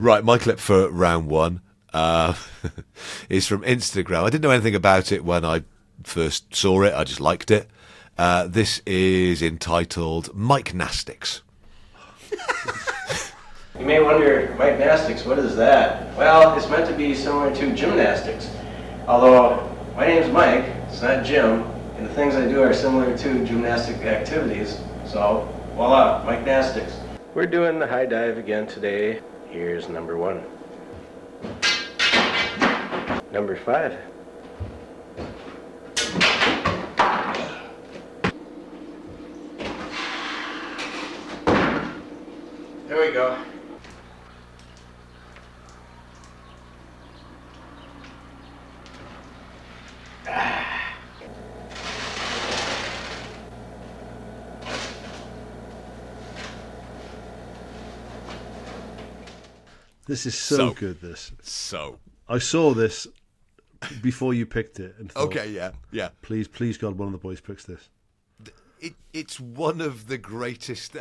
Right, my clip for round one is from Instagram. I didn't know anything about it when I first saw it. I just liked it. This is entitled Mikenastics. You may wonder, Mikenastics, what is that? Well, it's meant to be similar to gymnastics. Although, my name's Mike, it's not Jim, and the things I do are similar to gymnastic activities. So, voila, Mikenastics. We're doing the high dive again today. Here's number 1. Number 5. There we go. This is so good, this. So. I saw this before you picked it. And thought, Okay, yeah. Please, God, one of the boys picks this. It's one of the greatest.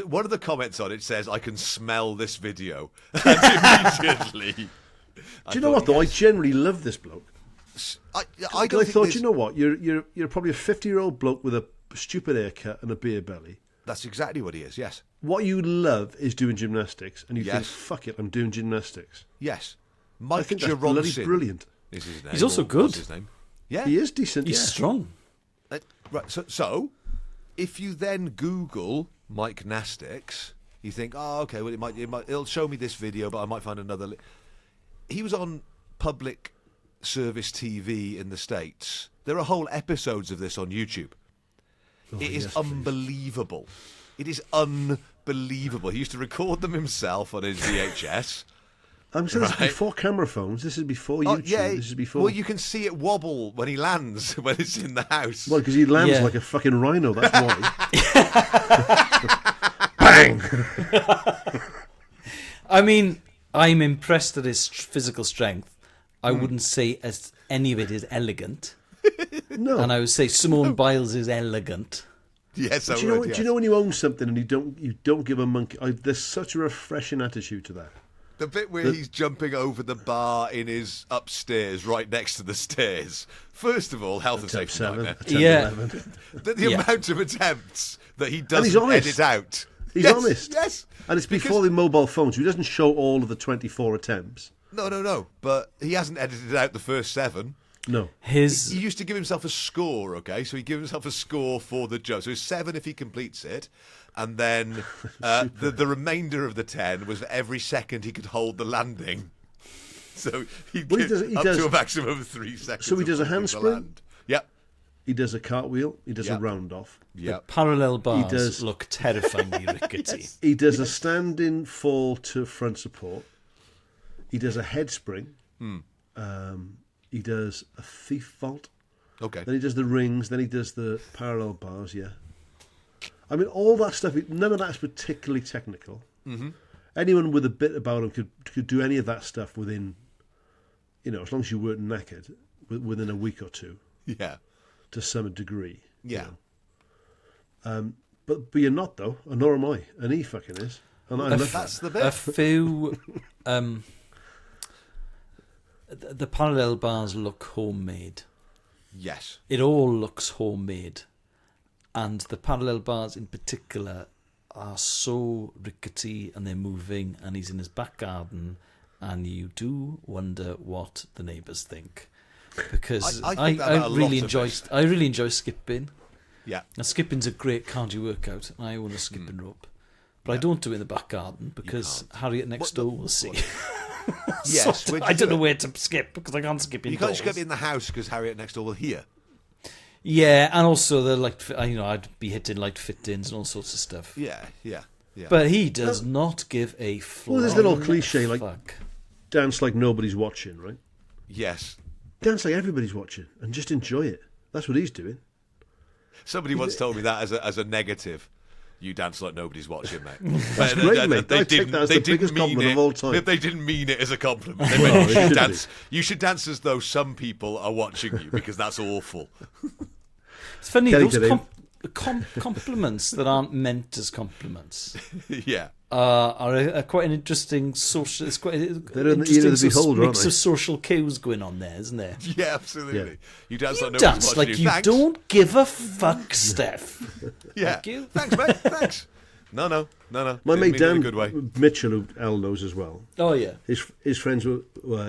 One of the comments on it says, "I can smell this video." And immediately. Do you know what, though? Yes. I generally love this bloke. I thought, you know what? You're probably a 50-year-old bloke with a stupid haircut and a beer belly. That's exactly what he is, yes. What you love is doing gymnastics, and you think, Yes. fuck it, I'm doing gymnastics. Yes. I Mike think that's bloody Jaronson brilliant. is his name. He's also or good. was his name. Yeah. He is decent, He's yeah. strong. Right, so if you then Google Mikenastics, you think, oh, okay, well, it'll show me this video, but I might find another. He was on public service TV in the States. There are whole episodes of this on YouTube. It is unbelievable. It is unbelievable. He used to record them himself on his VHS. I'm saying this is before camera phones. This is before YouTube. Yeah. This is before. Well, you can see it wobble when he lands when it's in the house. Well, because he lands Yeah. like a fucking rhino. That's why. Bang. I mean, I'm impressed at his physical strength. I wouldn't say as any of it is elegant. No. And I would say Simone Biles is elegant. Yes, I Do you know? would. Do you know when you own something and you don't give a monkey? There's such a refreshing attitude to that. The bit where he's jumping over the bar in his upstairs, right next to the stairs. First of all, health and Attempt safety 7, nightmare. attempt Yeah. 11. The amount of attempts that he he's doesn't honest. edit out. He's Yes, honest. Yes. And it's before the mobile phones. He doesn't show all of the 24 attempts. No. But he hasn't edited out the first 7. No. He His used to give himself a score, okay? So he gives himself a score for the jump. So it's 7 if he completes it. And then the remainder of the 10 was for every second he could hold the landing. So he'd Well, give up to a maximum of 3 seconds. So he does a of holding the handspring? land. Yep. He does a cartwheel. He does a Yep. round off. Yep. parallel bars does- look terrifyingly rickety. He does a standing fall to front support. He does a head spring. He does a thief vault. Okay. Then he does the rings. Then he does the parallel bars. Yeah. I mean, all that stuff. None of that's particularly technical. Mm-hmm. Anyone with a bit about him could do any of that stuff within, as long as you weren't knackered, within a week or two, Yeah. to some degree. Yeah. But you're not, though, and nor am I, and he fucking is. And I love That's that. the bit. A few the parallel bars look homemade. Yes. It all looks homemade. And the parallel bars in particular are so rickety and they're moving, and he's in his back garden, and you do wonder what the neighbours think. Because I think that about a lot of I really enjoy skipping. Yeah. Now skipping's a great cardio workout, and I own a skipping rope. But I don't do it in the back garden because Harriet next door will see. Yes. So which I is don't know it? where to skip because I can't skip You indoors. can't just get in the house because Harriet next door will hear. Yeah, and also the I'd be hitting light fit-ins and all sorts of stuff. Yeah. But he does not give a Well, there's a little flying cliche, like- fuck. Dance like nobody's watching, right? Yes. Dance like everybody's watching, and just enjoy it. That's what he's doing. Somebody once told me that as a negative. You dance like nobody's watching, mate. That's great, mate. I take that as the biggest compliment of all time. They didn't mean it as a compliment. They Well, meant it you should should dance. You should dance as though some people are watching you because that's awful. It's funny, Kelly those today. compliments that aren't meant as compliments Yeah. are quite an interesting social. It's quite an They're in the interesting ear of the beholder, aren't mix they? of social cues going on there, isn't there? Yeah, absolutely. Yeah. You dance like You nobody's dance watching like you. you Thanks. don't give a fuck, Steph. Yeah. Thank you. Thanks, mate. Thanks. No. My Didn't mate mean it in Dan a good way. Mitchell, who Al knows as well, Oh yeah. his friends were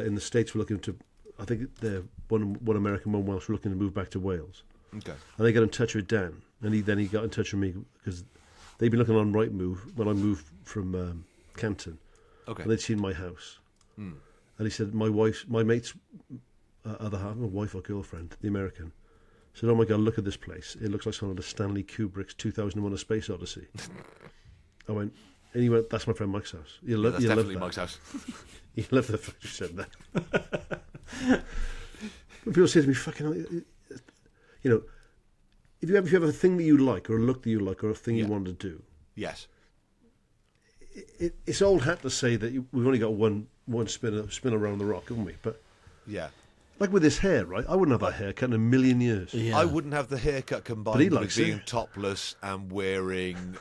in the States were looking to, I think they're one American, one Welsh, were looking to move back to Wales. Okay. And they got in touch with Dan, and he got in touch with me because they'd been looking on Rightmove when I moved from Canton, Okay. and they'd seen my house. And he said, my mate's other half, my wife or girlfriend, the American, said, "Oh my God, look at this place. It looks like some of the Stanley Kubrick's 2001: A Space Odyssey." I went, and he went, "That's my friend Mike's house. Yeah, that's definitely Mike's house. You love the fact you said that." But people say to me, "Fucking hell, you know, if you have a thing that you like, or a look that you like, or a thing you want to do, Yes. it's old hat to say that we've only got one spin around the rock, haven't we?" But Yeah. like with this hair, right? I wouldn't have that haircut in a million years. Yeah. I wouldn't have the haircut But he combined with likes being it. topless and wearing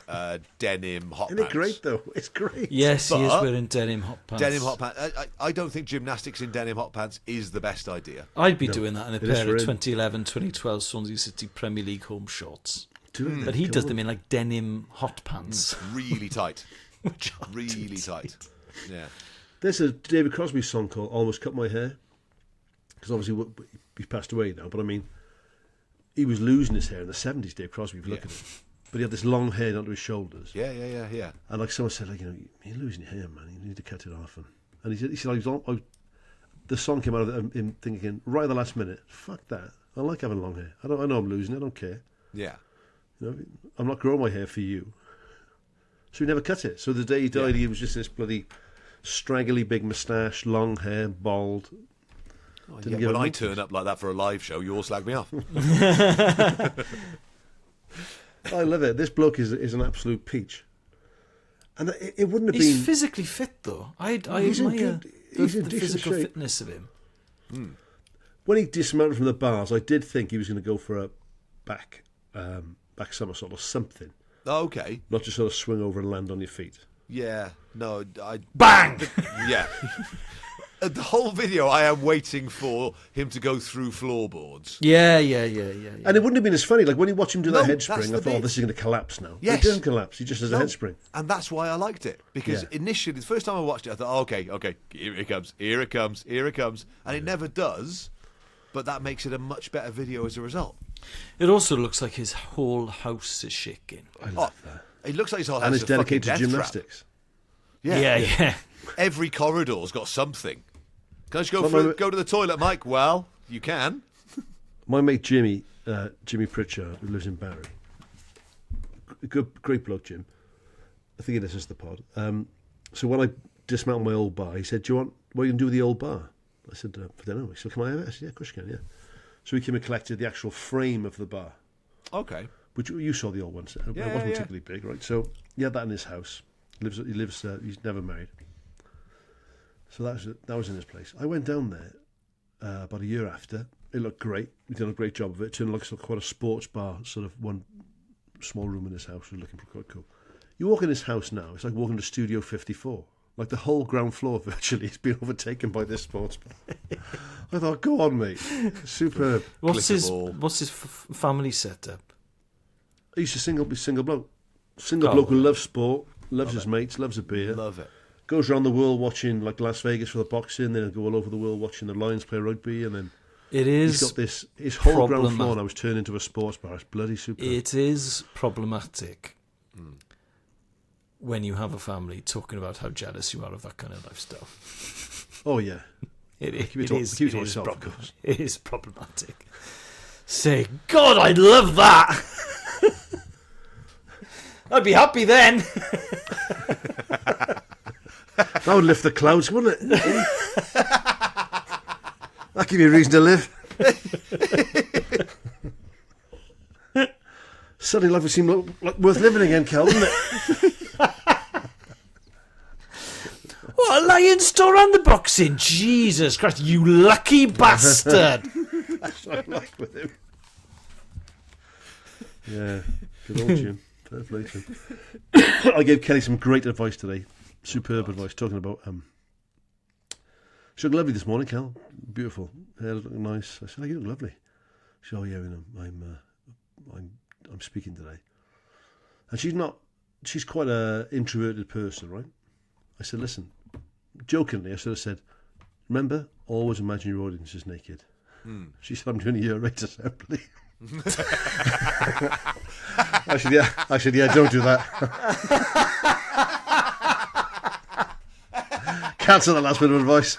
denim hot Isn't pants. it great though? It's great. Yes, he is But- wearing denim hot pants. Denim hot pants. I don't think gymnastics in denim hot pants is the best idea. I'd be doing that in a It is pair for of him. 2011, 2012 Swansea City Premier League home shorts. Do it. But he Come does on. them in like denim hot pants. Really tight. Which are Really dirty. tight. Yeah. There's a David Crosby song called "Almost Cut My Hair," because obviously he's passed away now. But I mean, he was losing his hair in the 70s. Dave Crosby, if you look at him, but he had this long hair down to his shoulders. Yeah. And like someone said, like, you're losing your hair, man. You need to cut it off. And he said, the song came out of him thinking right at the last minute, fuck that. I like having long hair. I know I'm losing it. I don't care. Yeah. I'm not growing my hair for you. So he never cut it. So the day he died, he was just this bloody straggly big moustache, long hair, bald. Didn't give When a I monkey's. turn up like that for a live show, you all slag me off. I love it. This bloke is an absolute peach. And it wouldn't have He's been... physically fit though. I He's in admire good- he's in the decent physical shape. fitness of him. When he dismounted from the bars, I did think he was going to go for a back somersault or something. Okay. Not just sort of swing over and land on your feet. Yeah. No, Bang! Yeah. The whole video, I am waiting for him to go through floorboards. And Yeah. it wouldn't have been as funny. Like when you watch him do No, that head that's spring, the I thought, bit. this is going to collapse now. Yes. But it doesn't collapse. He just does a No. head spring. And that's why I liked it. Because Yeah. initially, the first time I watched it, I thought, okay, here it comes. And it never does. But that makes it a much better video as a result. It also looks like his whole house is shaking. I love that. It looks like his whole house And is it's a fucking dedicated to death trap. gymnastics. Yeah. Every corridor's got something. Can I just Well, no, go to the toilet, Mike? Well, you can. My mate Jimmy Pritchard, who lives in Barry, great bloke, Jim. I think he listens to the pod. So when I dismantled my old bar, he said, "Do you want what are you going to do with the old bar?" I said, "I don't know." He said, "Can I have it?" I said, "Yeah, of course you can." Yeah. So he came and collected the actual frame of the bar, Okay. which you saw the old one. It Yeah, wasn't yeah. particularly big, right? So he had that in his house. He lives. He's never married. So that was in his place. I went down there about a year after. It looked great. We'd done a great job of it. It turned like quite a sports bar, sort of one small room in his house was looking quite cool. You walk in his house now, it's like walking to Studio 54. Like the whole ground floor virtually has been overtaken by this sports bar. I thought, go on, mate. Superb. What's his Clickable. family setup? He's a single bloke. Single Oh. bloke who loves sport, loves his mates, loves a beer. Love it. Goes around the world watching like Las Vegas for the boxing, then he'll go all over the world watching the Lions play rugby, and then It he's is got his whole ground problematic. floor now is turned into a sports bar. It's bloody superb. It is problematic when you have a family talking about how jealous you are of that kind of lifestyle. Oh yeah. It Keep it to myself, of course. It is problematic. Say, God, I'd love that. I'd be happy then. That would lift the clouds, wouldn't it? That'd give you a reason to live. Suddenly life would seem like worth living again, Kel, wouldn't it? What, a Lion store and the boxing? Jesus Christ, you lucky bastard. That's what I like with him. Yeah. Good old tune. Fair play to him. I gave Kelly some great advice today. Superb advice, talking about she looked lovely this morning, Kel. Beautiful. Hair looking nice. I said, oh, you look lovely. She said, oh yeah, I'm speaking today. And she's quite an introverted person, right? I said, listen, jokingly, I sort of said, remember, always imagine your audience is naked. She said, I'm doing a year rate assembly. I said, yeah, don't do that. Cancel the last bit of advice.